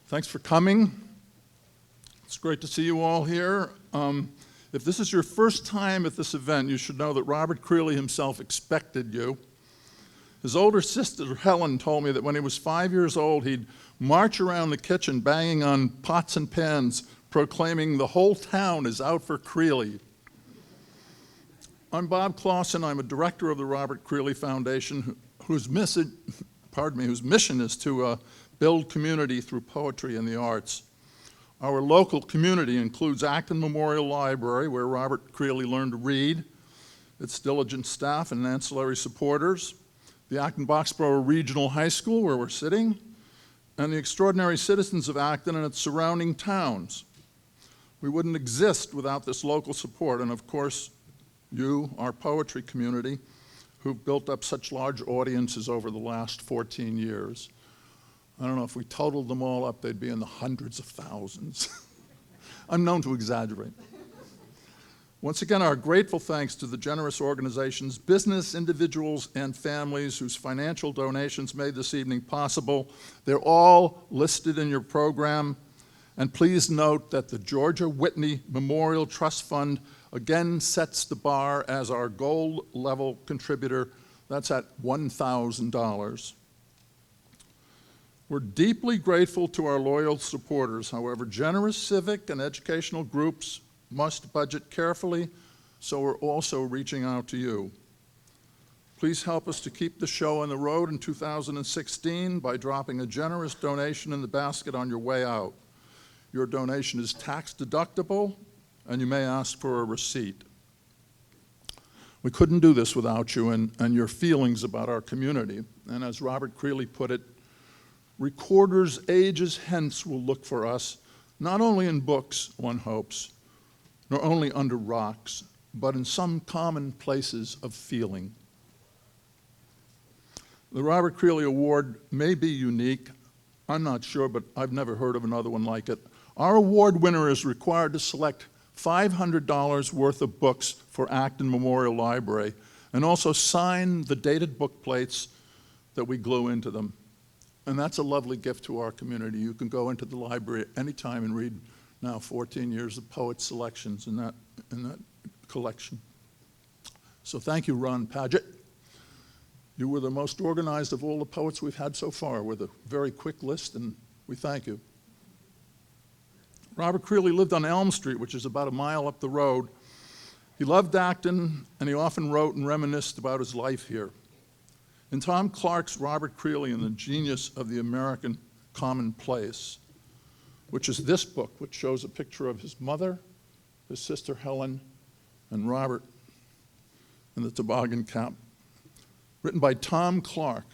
Thanks for coming. It's great to see you all here. If this is your first time at this event, you should know that Robert Creeley himself expected you. His older sister, Helen, told me that when he was 5 years old, he'd march around the kitchen banging on pots and pans, proclaiming the whole town is out for Creeley. I'm Bob Clausen. I'm a director of the Robert Creeley Foundation, whose mission is to build community through poetry and the arts. Our local community includes Acton Memorial Library, where Robert Creeley learned to read, its diligent staff and ancillary supporters, the Acton-Boxborough Regional High School, where we're sitting, and the extraordinary citizens of Acton and its surrounding towns. We wouldn't exist without this local support, and of course, you, our poetry community, who've built up such large audiences over the last 14 years. I don't know, if we totaled them all up, they'd be in the hundreds of thousands. I'm known to exaggerate. Once again, our grateful thanks to the generous organizations, business, individuals, and families whose financial donations made this evening possible. They're all listed in your program. And please note that the Georgia Whitney Memorial Trust Fund again sets the bar as our gold level contributor. That's at $1,000. We're deeply grateful to our loyal supporters. However, generous civic and educational groups must budget carefully, so we're also reaching out to you. Please help us to keep the show on the road in 2016 by dropping a generous donation in the basket on your way out. Your donation is tax deductible, and you may ask for a receipt. We couldn't do this without you and your feelings about our community. And as Robert Creeley put it, recorders ages hence will look for us, not only in books, one hopes, nor only under rocks, but in some common places of feeling. The Robert Creeley Award may be unique. I'm not sure, but I've never heard of another one like it. Our award winner is required to select $500 worth of books for Acton Memorial Library and also sign the dated book plates that we glue into them. And that's a lovely gift to our community. You can go into the library at any time and read now 14 years of poet selections in that collection. So thank you, Ron Padgett. You were the most organized of all the poets we've had so far with a very quick list, and we thank you. Robert Creeley lived on Elm Street, which is about a mile up the road. He loved Acton, and he often wrote and reminisced about his life here. In Tom Clark's Robert Creeley and the Genius of the American Commonplace, which is this book, which shows a picture of his mother, his sister Helen, and Robert in the toboggan cap, written by Tom Clark,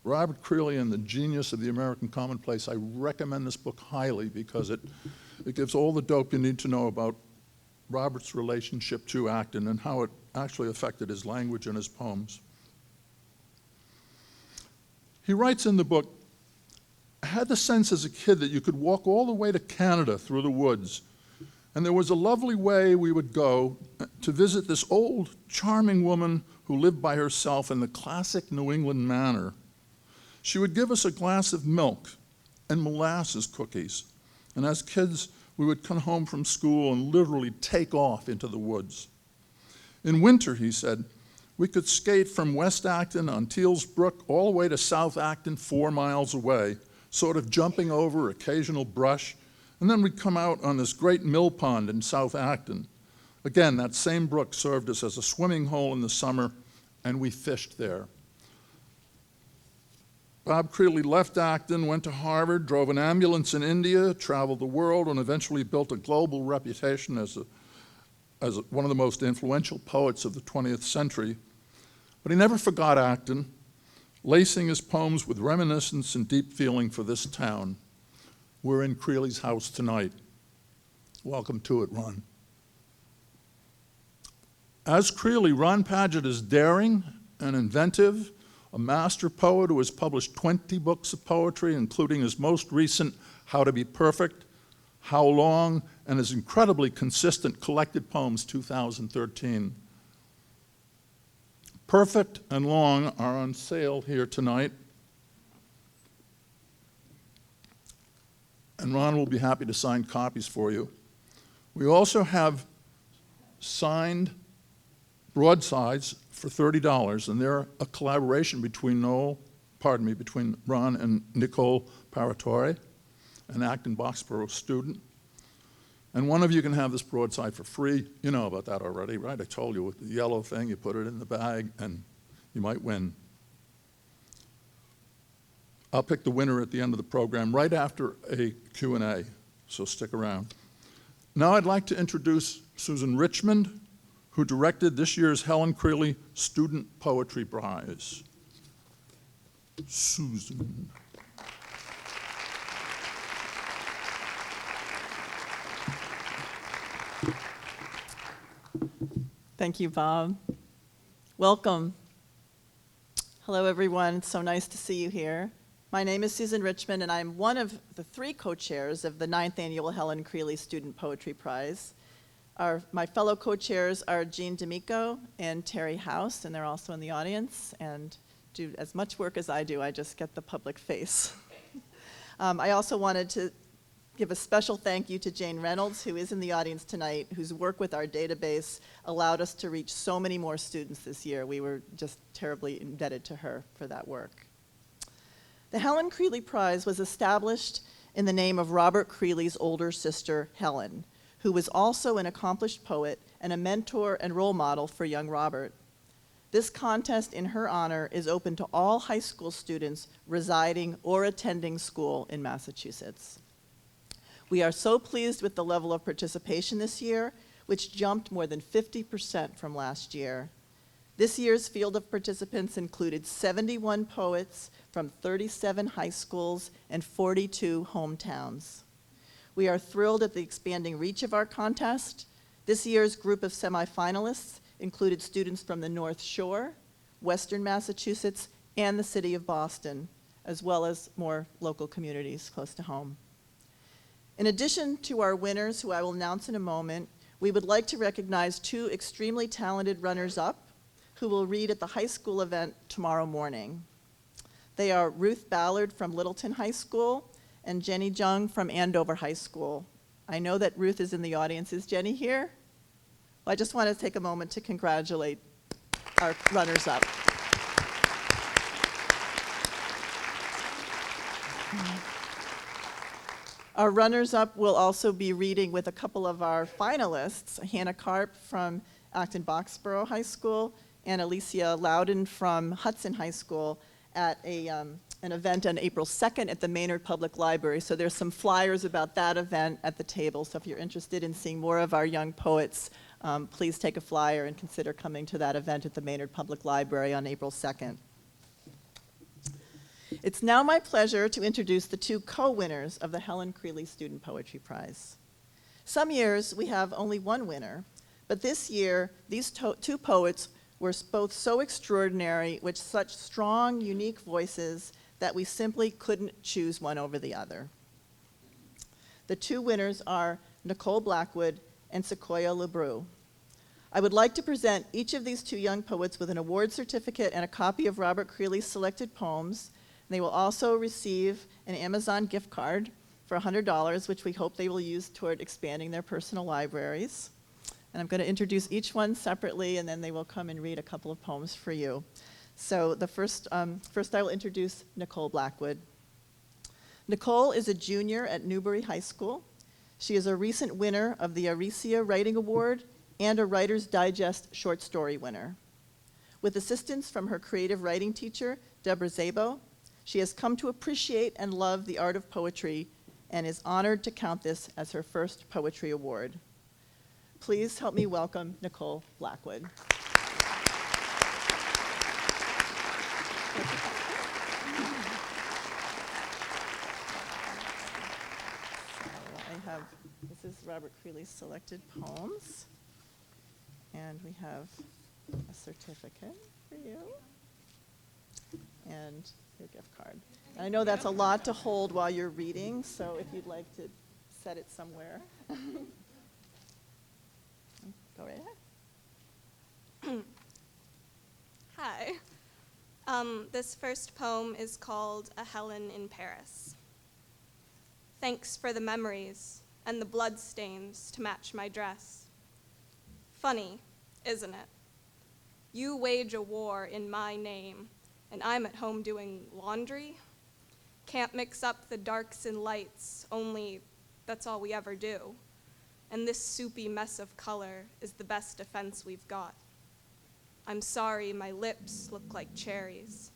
Robert Creeley and the Genius of the American Commonplace. I recommend this book highly because it gives all the dope you need to know about Robert's relationship to Acton and how it actually affected his language and his poems. He writes in the book, I had the sense as a kid that you could walk all the way to Canada through the woods, and there was a lovely way we would go to visit this old, charming woman who lived by herself in the classic New England manner. She would give us a glass of milk and molasses cookies, and as kids, we would come home from school and literally take off into the woods. In winter, he said, we could skate from West Acton on Teals Brook all the way to South Acton 4 miles away, sort of jumping over occasional brush, and then we'd come out on this great mill pond in South Acton. Again, that same brook served us as a swimming hole in the summer, and we fished there. Bob Creeley left Acton, went to Harvard, drove an ambulance in India, traveled the world, and eventually built a global reputation as one of the most influential poets of the 20th century. But he never forgot Acton, lacing his poems with reminiscence and deep feeling for this town. We're in Creeley's house tonight. Welcome to it, Ron. As Creeley, Ron Padgett is daring and inventive, a master poet who has published 20 books of poetry, including his most recent, How to Be Perfect, How Long, and his incredibly consistent collected poems, 2013. Perfect and Long are on sale here tonight. and Ron will be happy to sign copies for you. We also have signed broadsides for $30, and they're a collaboration between between Ron and Nicole Paratore, an Acton-Boxborough student. And one of you can have this broadside for free. You know about that already, right? I told you with the yellow thing, you put it in the bag, and you might win. I'll pick the winner at the end of the program, right after a Q&A, so stick around. Now I'd like to introduce Susan Richmond, who directed this year's Helen Creeley Student Poetry Prize. Susan. Thank you, Bob. Welcome. Hello, everyone. It's so nice to see you here. My name is Susan Richmond, and I'm one of the 3 co-chairs of the 9th Annual Helen Creeley Student Poetry Prize. My fellow co-chairs are Jean D'Amico and Terry House, and they're also in the audience and do as much work as I do. I just get the public face. I also wanted to give a special thank you to Jane Reynolds, who is in the audience tonight, whose work with our database allowed us to reach so many more students this year. We were just terribly indebted to her for that work. The Helen Creeley Prize was established in the name of Robert Creeley's older sister, Helen, who was also an accomplished poet and a mentor and role model for young Robert. This contest in her honor is open to all high school students residing or attending school in Massachusetts. We are so pleased with the level of participation this year, which jumped more than 50% from last year. This year's field of participants included 71 poets from 37 high schools and 42 hometowns. We are thrilled at the expanding reach of our contest. This year's group of semifinalists included students from the North Shore, Western Massachusetts, and the city of Boston, as well as more local communities close to home. In addition to our winners, who I will announce in a moment, we would like to recognize 2 extremely talented runners-up who will read at the high school event tomorrow morning. They are Ruth Ballard from Littleton High School and Jenny Jung from Andover High School. I know that Ruth is in the audience. Is Jenny here? Well, I just want to take a moment to congratulate our runners-up. Our runners-up will also be reading with a couple of our finalists, Hannah Karp from Acton-Boxborough High School and Alicia Loudon from Hudson High School at an event on April 2nd at the Maynard Public Library. So there's some flyers about that event at the table. So if you're interested in seeing more of our young poets, please take a flyer and consider coming to that event at the Maynard Public Library on April 2nd. It's now my pleasure to introduce the 2 co-winners of the Helen Creeley Student Poetry Prize. Some years we have only one winner, but this year these 2 poets were both so extraordinary with such strong, unique voices that we simply couldn't choose one over the other. The 2 winners are Nicole Blackwood and Sequoia LeBrew. I would like to present each of these 2 young poets with an award certificate and a copy of Robert Creeley's selected poems. They will also receive an Amazon gift card for $100, which we hope they will use toward expanding their personal libraries. And I'm going to introduce each one separately, and then they will come and read a couple of poems for you. So first I will introduce Nicole Blackwood. Nicole is a junior at Newbury High School. She is a recent winner of the Aricia Writing Award and a Writer's Digest short story winner. With assistance from her creative writing teacher, Deborah Szabo, she has come to appreciate and love the art of poetry and is honored to count this as her first poetry award. Please help me welcome Nicole Blackwood. This is Robert Creeley's selected poems, and we have a certificate for you and your gift card. And I know that's a lot to hold while you're reading, so if you'd like to set it somewhere. Go right ahead. Hi. This first poem is called A Helen in Paris. Thanks for the memories and the bloodstains to match my dress. Funny, isn't it? You wage a war in my name, and I'm at home doing laundry? Can't mix up the darks and lights, only that's all we ever do. And this soupy mess of color is the best defense we've got. I'm sorry my lips look like cherries.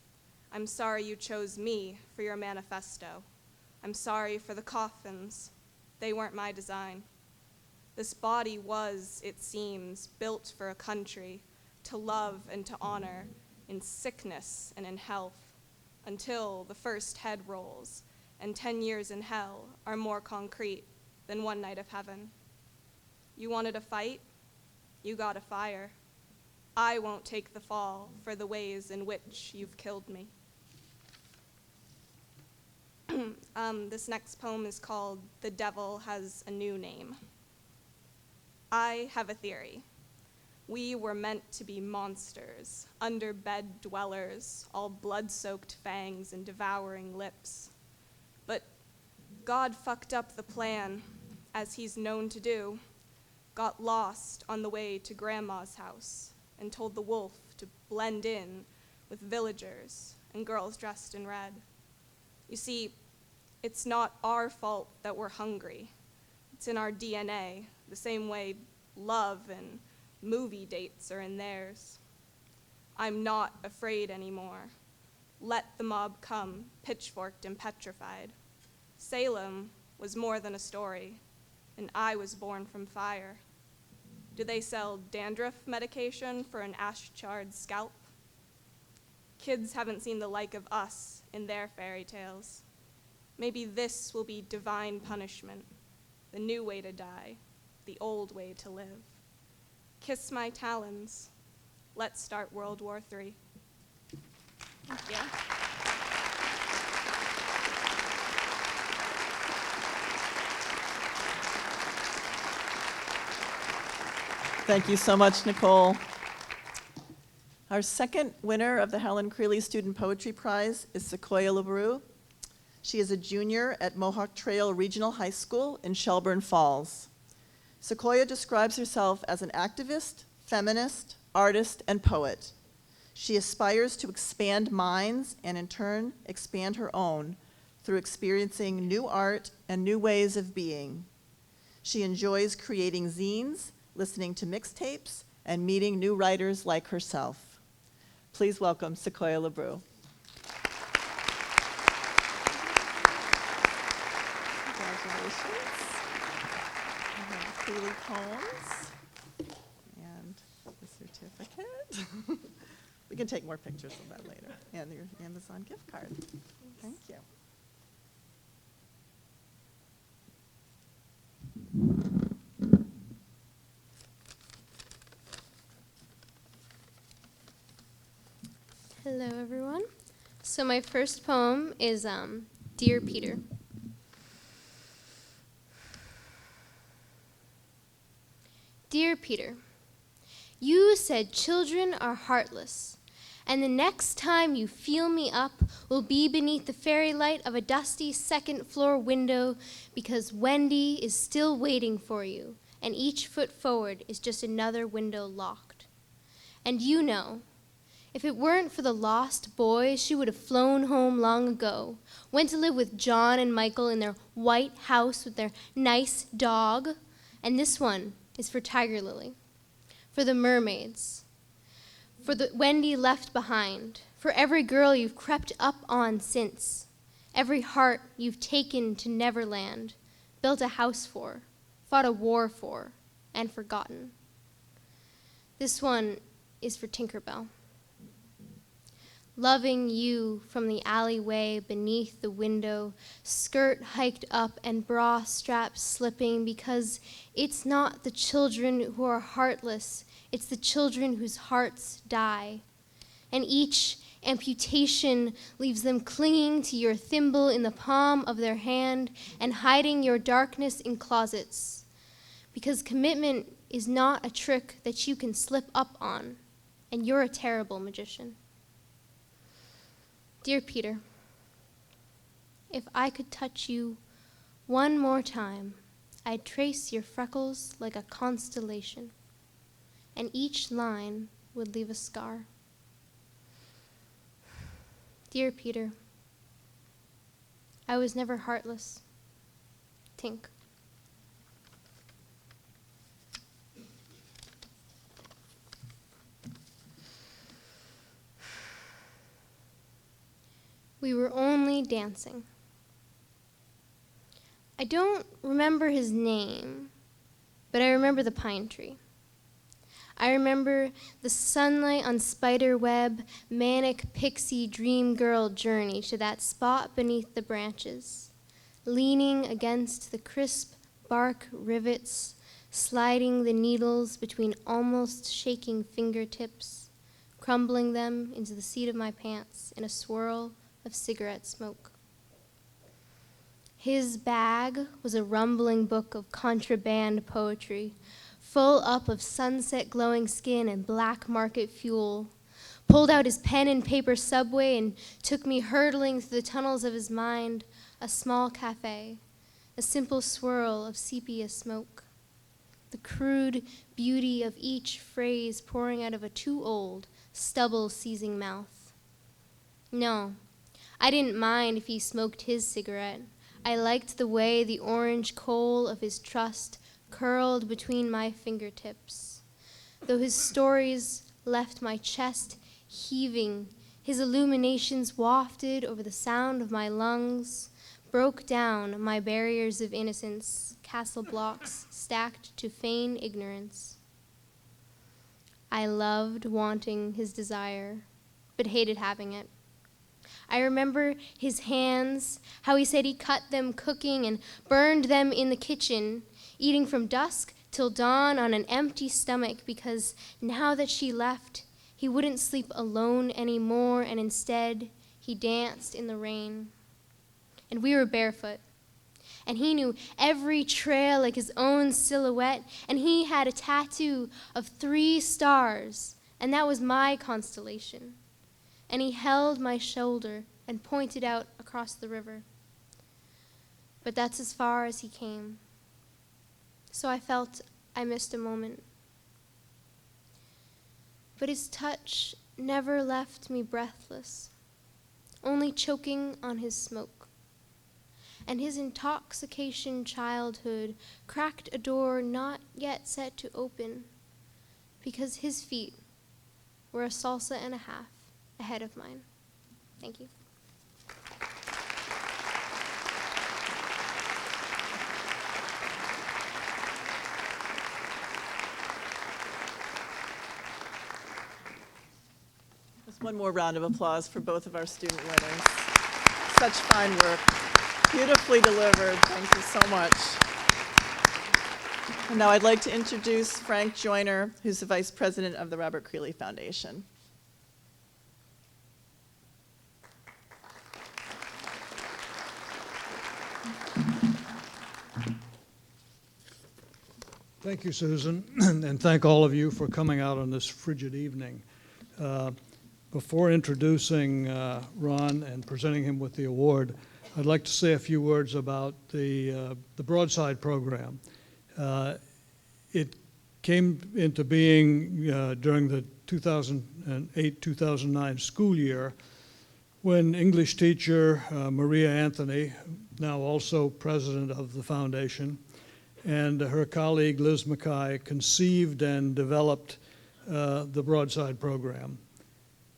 I'm sorry you chose me for your manifesto. I'm sorry for the coffins. They weren't my design. This body was, it seems, built for a country to love and to honor in sickness and in health until the first head rolls and 10 years in hell are more concrete than one night of heaven. You wanted a fight? You got a fire. I won't take the fall for the ways in which you've killed me. This next poem is called The Devil Has a New Name. I have a theory. We were meant to be monsters, under-bed dwellers, all blood-soaked fangs and devouring lips. But God fucked up the plan, as he's known to do, got lost on the way to Grandma's house, and told the wolf to blend in with villagers and girls dressed in red. You see, it's not our fault that we're hungry. It's in our DNA, the same way love and movie dates are in theirs. I'm not afraid anymore. Let the mob come, pitchforked and petrified. Salem was more than a story, and I was born from fire. Do they sell dandruff medication for an ash-charred scalp? Kids haven't seen the like of us in their fairy tales. Maybe this will be divine punishment, the new way to die, the old way to live. Kiss my talons. Let's start World War III. Thank you. Thank you so much, Nicole. Our second winner of the Helen Creeley Student Poetry Prize is Sequoia LeBrew. She is a junior at Mohawk Trail Regional High School in Shelburne Falls. Sequoia describes herself as an activist, feminist, artist, and poet. She aspires to expand minds and in turn expand her own through experiencing new art and new ways of being. She enjoys creating zines, listening to mixtapes, and meeting new writers like herself. Please welcome Sequoia LeBrew. Congratulations. I have Creeley poems and the certificate. We can take more pictures of that later. And your Amazon gift card. Thank you. Hello, everyone. So my first poem is Dear Peter. Dear Peter, you said children are heartless, and the next time you feel me up will be beneath the fairy light of a dusty second-floor window because Wendy is still waiting for you, and each foot forward is just another window locked. And you know, if it weren't for the lost boy, she would have flown home long ago, went to live with John and Michael in their white house with their nice dog. And this one is for Tiger Lily, for the mermaids, for the Wendy left behind, for every girl you've crept up on since, every heart you've taken to Neverland, built a house for, fought a war for, and forgotten. This one is for Tinkerbell. Loving you from the alleyway beneath the window, skirt hiked up and bra straps slipping, because it's not the children who are heartless, it's the children whose hearts die. And each amputation leaves them clinging to your thimble in the palm of their hand and hiding your darkness in closets, because commitment is not a trick that you can slip up on, and you're a terrible magician. Dear Peter, if I could touch you One more time, I'd trace your freckles like a constellation, and each line would leave a scar. Dear Peter, I was never heartless. Tink. We were only dancing. I don't remember his name, but I remember the pine tree. I remember the sunlight on spiderweb, manic pixie dream girl journey to that spot beneath the branches, leaning against the crisp bark rivets, sliding the needles between almost shaking fingertips, crumbling them into the seat of my pants in a swirl of cigarette smoke. His bag was a rumbling book of contraband poetry, full up of sunset glowing skin and black market fuel, pulled out his pen and paper subway and took me hurtling through the tunnels of his mind, a small cafe, a simple swirl of sepia smoke, the crude beauty of each phrase pouring out of a too old, stubble-seizing mouth. No, I didn't mind if he smoked his cigarette. I liked the way the orange coal of his trust curled between my fingertips. Though his stories left my chest heaving, his illuminations wafted over the sound of my lungs, broke down my barriers of innocence, castle blocks stacked to feign ignorance. I loved wanting his desire, but hated having it. I remember his hands, how he said he cut them cooking and burned them in the kitchen, eating from dusk till dawn on an empty stomach because now that she left, he wouldn't sleep alone anymore, and instead he danced in the rain. And we were barefoot, and he knew every trail like his own silhouette, and he had a tattoo of 3 stars, and that was my constellation. And he held my shoulder and pointed out across the river. But that's as far as he came. So I felt I missed a moment. But his touch never left me breathless, only choking on his smoke. And his intoxication childhood cracked a door not yet set to open, because his feet were a salsa and a half ahead of mine. Thank you. Just one more round of applause for both of our student winners. Such fine work. Beautifully delivered. Thank you so much. And now I'd like to introduce Frank Joyner, who's the Vice President of the Robert Creeley Foundation. Thank you, Susan, and thank all of you for coming out on this frigid evening. Before introducing Ron and presenting him with the award, I'd like to say a few words about the Broadside program. It came into being during the 2008-2009 school year when English teacher Maria Anthony, now also president of the foundation, and her colleague Liz Mackay conceived and developed the Broadside program.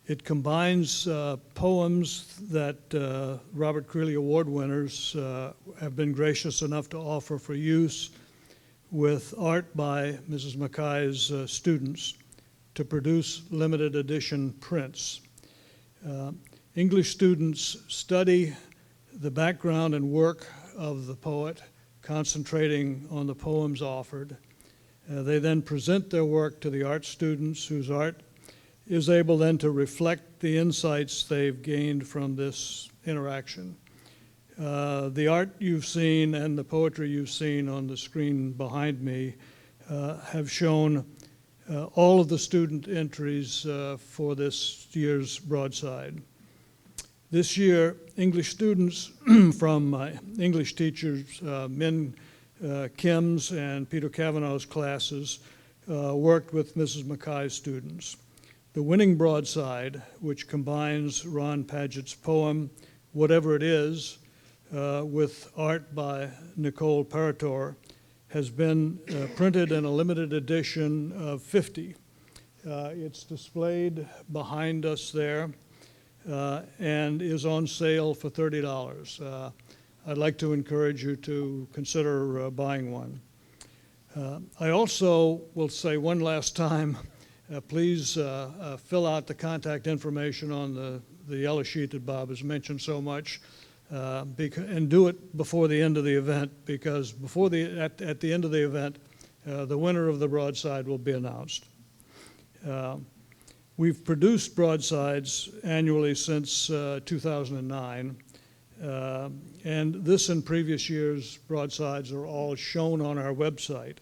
It combines poems that Robert Creeley Award winners have been gracious enough to offer for use with art by Mrs. Mackay's students to produce limited edition prints. English students study the background and work of the poet, concentrating on the poems offered. They then present their work to the art students, whose art is able then to reflect the insights they've gained from this interaction. The art you've seen and the poetry you've seen on the screen behind me have shown all of the student entries for this year's Broadside. This year, English students from English teachers Min Kim's and Peter Kavanaugh's classes worked with Mrs. Mackay's students. The winning broadside, which combines Ron Padgett's poem, Whatever It Is, with art by Nicole Parator, has been printed in a limited edition of 50. It's displayed behind us there and is on sale for $30. I'd like to encourage you to consider buying one. I also will say one last time, please fill out the contact information on the yellow sheet that Bob has mentioned so much, and do it before the end of the event, because at the end of the event, the winner of the broadside will be announced. We've produced broadsides annually since 2009, and this and previous years' broadsides are all shown on our website.